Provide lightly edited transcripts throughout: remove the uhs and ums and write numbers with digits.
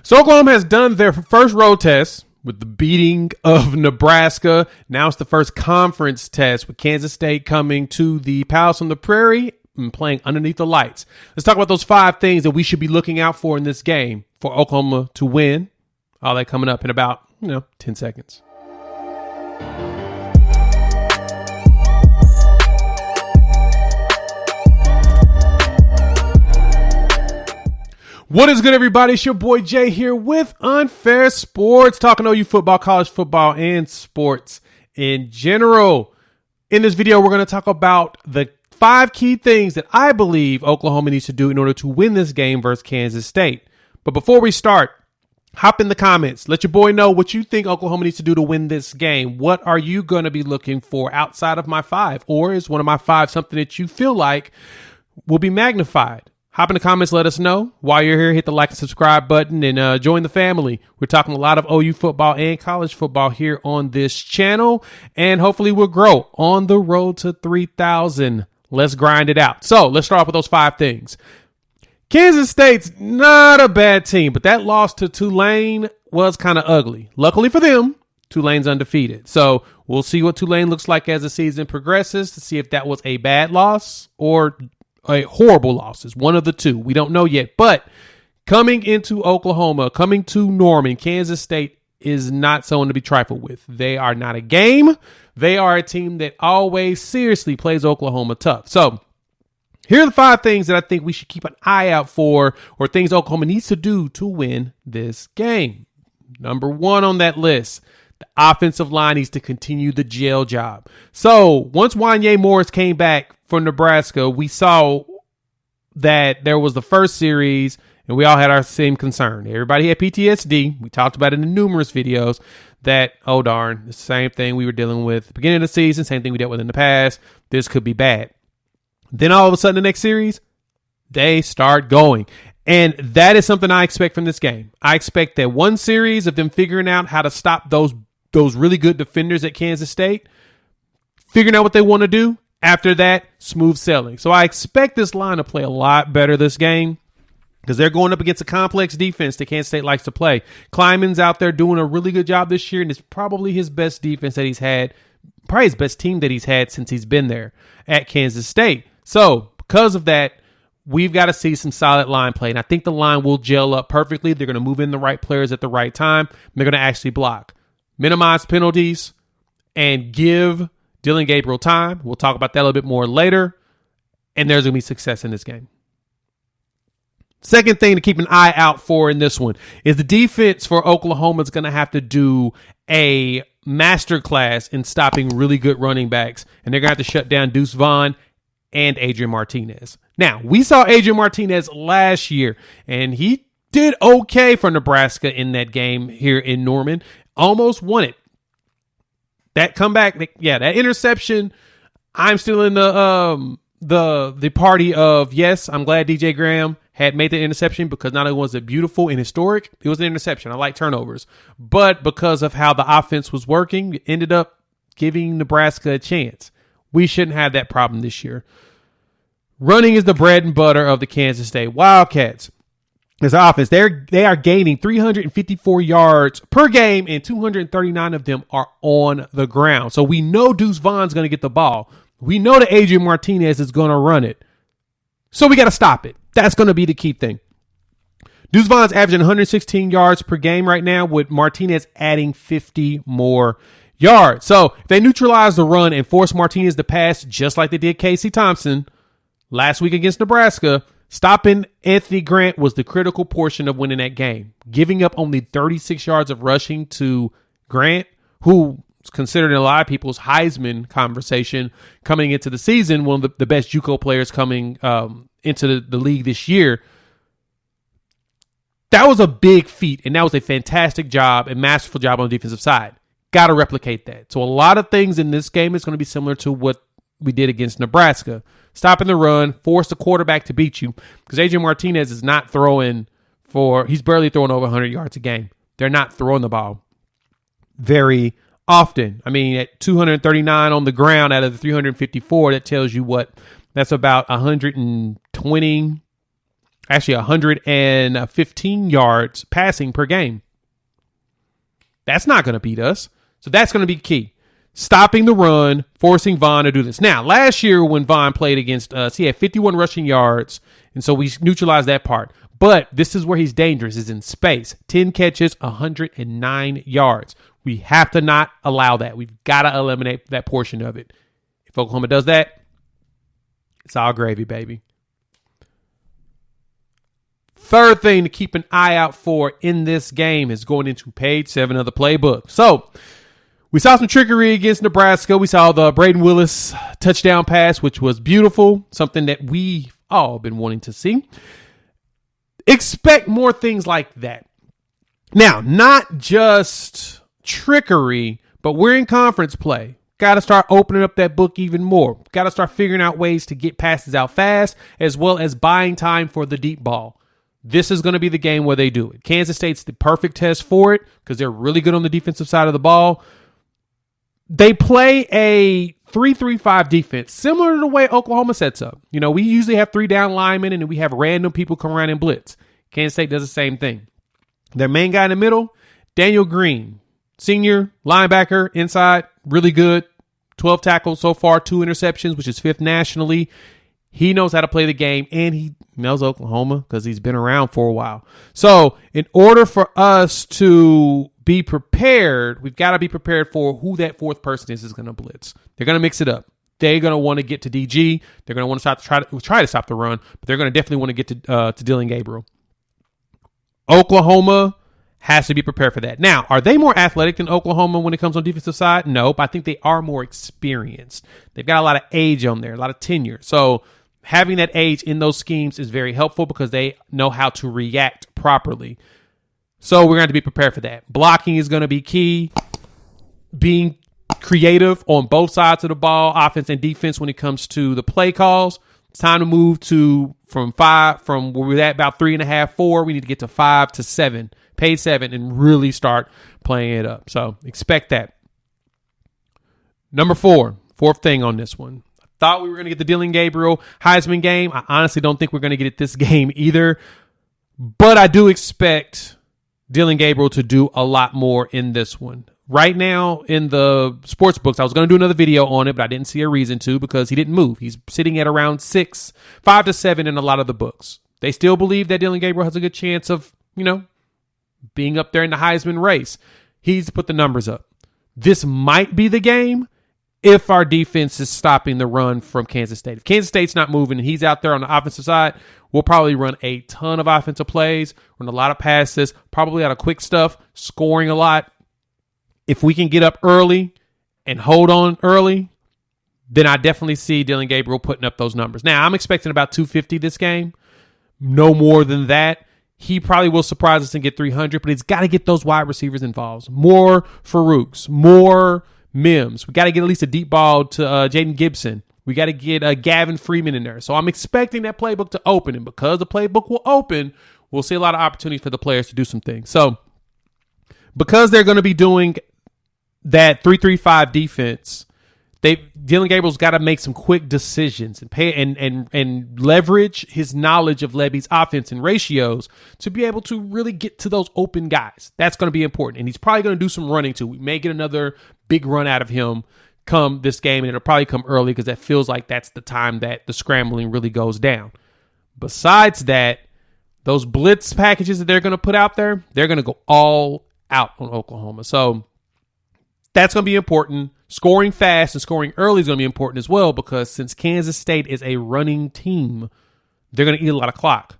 So Oklahoma has done their first road test with the beating of Nebraska. Now it's the first conference test with Kansas State coming to the Palace on the Prairie and playing underneath the lights. Let's talk about those 5 things that we should be looking out for in this game for Oklahoma to win. All that coming up in about, 10 seconds. What is good, everybody? It's your boy Jay here with Unfair Sports, talking OU football, college football, and sports in general. In this video, we're going to talk about the 5 key things that I believe Oklahoma needs to do in order to win this game versus Kansas State. But before we start, hop in the comments. Let your boy know what you think Oklahoma needs to do to win this game. What are you going to be looking for outside of my 5? Or is one of my 5 something that you feel like will be magnified? Hop in the comments, let us know. While you're here, hit the like and subscribe button and join the family. We're talking a lot of OU football and college football here on this channel, and hopefully we'll grow on the road to 3,000. Let's grind it out. So let's start off with those 5 things. Kansas State's not a bad team, but that loss to Tulane was kind of ugly. Luckily for them, Tulane's undefeated. So we'll see what Tulane looks like as the season progresses to see if that was a bad loss or a horrible losses, one of the two. We don't know yet. But coming into Oklahoma, coming to Norman, Kansas State is not someone to be trifled with. They are not a game. They are a team that always seriously plays Oklahoma tough. So here are the 5 things that I think we should keep an eye out for, or things Oklahoma needs to do to win this game. Number 1 on that list, the offensive line needs to continue the jail job. So once Wanye Morris came back from Nebraska, we saw that there was the first series, and we all had our same concern. Everybody had PTSD. We talked about it in numerous videos that, oh darn, it's the same thing we were dealing with at the beginning of the season, same thing we dealt with in the past. This could be bad. Then all of a sudden, the next series, they start going. And that is something I expect from this game. I expect that one series of them figuring out how to stop those really good defenders at Kansas State, figuring out what they want to do. After that, smooth sailing. So I expect this line to play a lot better this game because they're going up against a complex defense that Kansas State likes to play. Kleiman's out there doing a really good job this year, and it's probably his best defense that he's had, probably his best team that he's had since he's been there at Kansas State. So because of that, we've got to see some solid line play, and I think the line will gel up perfectly. They're going to move in the right players at the right time. They're going to actually block, minimize penalties, and give Dylan Gabriel time. We'll talk about that a little bit more later. And there's going to be success in this game. Second thing to keep an eye out for in this one is the defense for Oklahoma is going to have to do a masterclass in stopping really good running backs. And they're going to have to shut down Deuce Vaughn and Adrian Martinez. Now, we saw Adrian Martinez last year, and he did okay for Nebraska in that game here in Norman. Almost won it. That comeback, that interception, I'm still in the party of, yes, I'm glad DJ Graham had made the interception because not only was it beautiful and historic, it was an interception. I like turnovers. But because of how the offense was working, it ended up giving Nebraska a chance. We shouldn't have that problem this year. Running is the bread and butter of the Kansas State Wildcats. This offense, they are gaining 354 yards per game, and 239 of them are on the ground. So we know Deuce Vaughn's going to get the ball. We know that Adrian Martinez is going to run it. So we got to stop it. That's going to be the key thing. Deuce Vaughn's averaging 116 yards per game right now, with Martinez adding 50 more yards. So if they neutralize the run and force Martinez to pass just like they did Casey Thompson last week against Nebraska, stopping Anthony Grant was the critical portion of winning that game. Giving up only 36 yards of rushing to Grant, who is considered in a lot of people's Heisman conversation coming into the season, one of the best JUCO players coming into the league this year. That was a big feat, and that was a fantastic job and masterful job on the defensive side. Got to replicate that. So a lot of things in this game is going to be similar to what we did against Nebraska. Stopping the run, force the quarterback to beat you, because Adrian Martinez is not throwing he's barely throwing over 100 yards a game. They're not throwing the ball very often. I mean, at 239 on the ground out of the 354, that tells you what? That's about 120 Actually, 115 yards passing per game. That's not going to beat us. So that's going to be key. Stopping the run, forcing Vaughn to do this. Now, last year when Vaughn played against us, he had 51 rushing yards, and so we neutralized that part. But this is where he's dangerous, is in space. 10 catches, 109 yards. We have to not allow that. We've got to eliminate that portion of it. If Oklahoma does that, it's all gravy, baby. Third thing to keep an eye out for in this game is going into page 7 of the playbook. So we saw some trickery against Nebraska. We saw the Braden Willis touchdown pass, which was beautiful, something that we've all been wanting to see. Expect more things like that. Now, not just trickery, but we're in conference play. Got to start opening up that book even more. Got to start figuring out ways to get passes out fast, as well as buying time for the deep ball. This is going to be the game where they do it. Kansas State's the perfect test for it because they're really good on the defensive side of the ball. They play a 3-3-5 defense, similar to the way Oklahoma sets up. You know, we usually have 3 down linemen and we have random people come around and blitz. Kansas State does the same thing. Their main guy in the middle, Daniel Green, senior linebacker inside, really good. 12 tackles so far, 2 interceptions, which is 5th nationally. He knows how to play the game, and he knows Oklahoma because he's been around for a while. So in order for us to be prepared, we've got to be prepared for who that fourth person is going to blitz. They're going to mix it up. They're going to want to get to DG. They're going to want to try to stop the run, but they're going to definitely want to get to Dylan Gabriel. Oklahoma has to be prepared for that. Now, are they more athletic than Oklahoma when it comes on the defensive side? Nope. I think they are more experienced. They've got a lot of age on there, a lot of tenure. So having that age in those schemes is very helpful because they know how to react properly. So we're going to be prepared for that. Blocking is going to be key. Being creative on both sides of the ball, offense and defense, when it comes to the play calls. It's time to move from where we're at about 3.5, 4. We need to get to 5 to 7, page 7, and really start playing it up. So expect that. Number 4, fourth thing on this one. Thought we were going to get the Dylan Gabriel Heisman game. I honestly don't think we're going to get it this game either. But I do expect Dylan Gabriel to do a lot more in this one. Right now in the sports books, I was going to do another video on it, but I didn't see a reason to because he didn't move. He's sitting at around 5 to 7 in a lot of the books. They still believe that Dylan Gabriel has a good chance of, being up there in the Heisman race. He's put the numbers up. This might be the game if our defense is stopping the run from Kansas State. If Kansas State's not moving and he's out there on the offensive side, we'll probably run a ton of offensive plays, run a lot of passes, probably a lot of quick stuff, scoring a lot. If we can get up early and hold on early, then I definitely see Dylan Gabriel putting up those numbers. Now, I'm expecting about 250 this game, no more than that. He probably will surprise us and get 300, but he's got to get those wide receivers involved. More Farouks, more Mims. We got to get at least a deep ball to Jaden Gibson. We got to get Gavin Freeman in there. So I'm expecting that playbook to open, and because the playbook will open, we'll see a lot of opportunities for the players to do some things. So because they're going to be doing that 3-3-5 defense, Dylan Gabriel's got to make some quick decisions and pay and leverage his knowledge of Levy's offense and ratios to be able to really get to those open guys. That's going to be important. And he's probably going to do some running too. We may get another big run out of him come this game, and it'll probably come early because that feels like that's the time that the scrambling really goes down. Besides that, those blitz packages that they're going to put out there, they're going to go all out on Oklahoma. So that's going to be important. Scoring fast and scoring early is going to be important as well because since Kansas State is a running team, they're going to eat a lot of clock.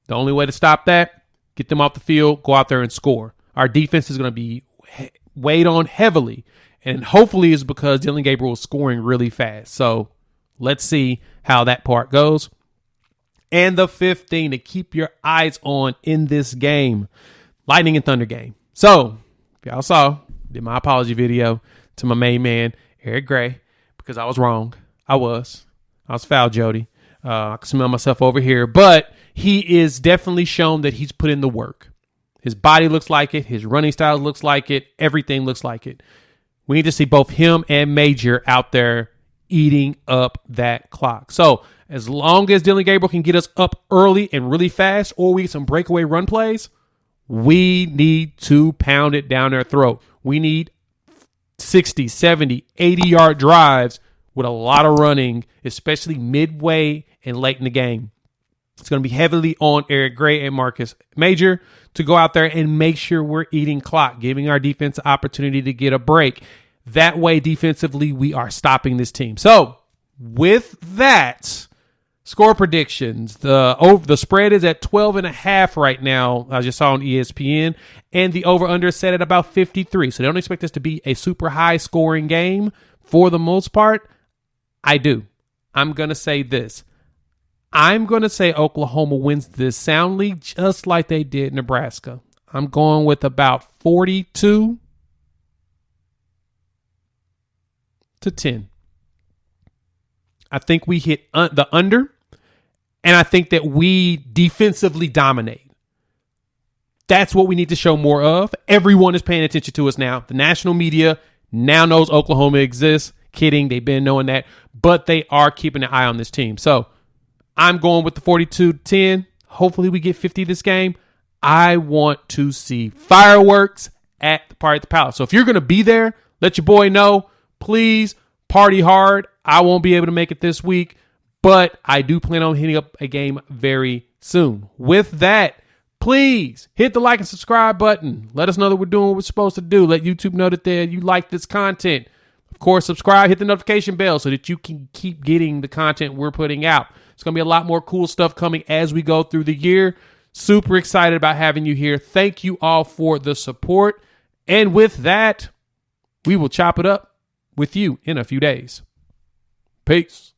The only way to stop that, get them off the field, go out there and score. Our defense is going to be weighed on heavily, and hopefully it's because Dylan Gabriel is scoring really fast. So let's see how that part goes. And the fifth thing to keep your eyes on in this game, Lightning and Thunder game. So if y'all saw, did my apology video to my main man, Eric Gray, because I was wrong. I was foul, Jody. I can smell myself over here. But he is definitely shown that he's put in the work. His body looks like it. His running style looks like it. Everything looks like it. We need to see both him and Major out there eating up that clock. So as long as Dylan Gabriel can get us up early and really fast, or we get some breakaway run plays, we need to pound it down their throat. We need 60, 70, 80-yard drives with a lot of running, especially midway and late in the game. It's going to be heavily on Eric Gray and Marcus Major to go out there and make sure we're eating clock, giving our defense an opportunity to get a break. That way, defensively, we are stopping this team. So, with that, score predictions. The spread is at 12.5 right now. I just saw on ESPN, and the over/under is set at about 53. So, don't expect this to be a super high-scoring game for the most part. I do. I'm going to say this. I'm going to say Oklahoma wins this soundly, just like they did Nebraska. I'm going with about 42-10. I think we hit the under, and I think that we defensively dominate. That's what we need to show more of. Everyone is paying attention to us now. The national media now knows Oklahoma exists. Kidding, they've been knowing that, but they are keeping an eye on this team. So I'm going with the 42-10. Hopefully we get 50 this game. I want to see fireworks at the party at the Palace. So if you're going to be there, let your boy know. Please party hard. I won't be able to make it this week, but I do plan on hitting up a game very soon. With that, please hit the like and subscribe button. Let us know that we're doing what we're supposed to do. Let YouTube know that you like this content. Of course, subscribe, hit the notification bell so that you can keep getting the content we're putting out. It's going to be a lot more cool stuff coming as we go through the year. Super excited about having you here. Thank you all for the support. And with that, we will chop it up with you in a few days. Peace.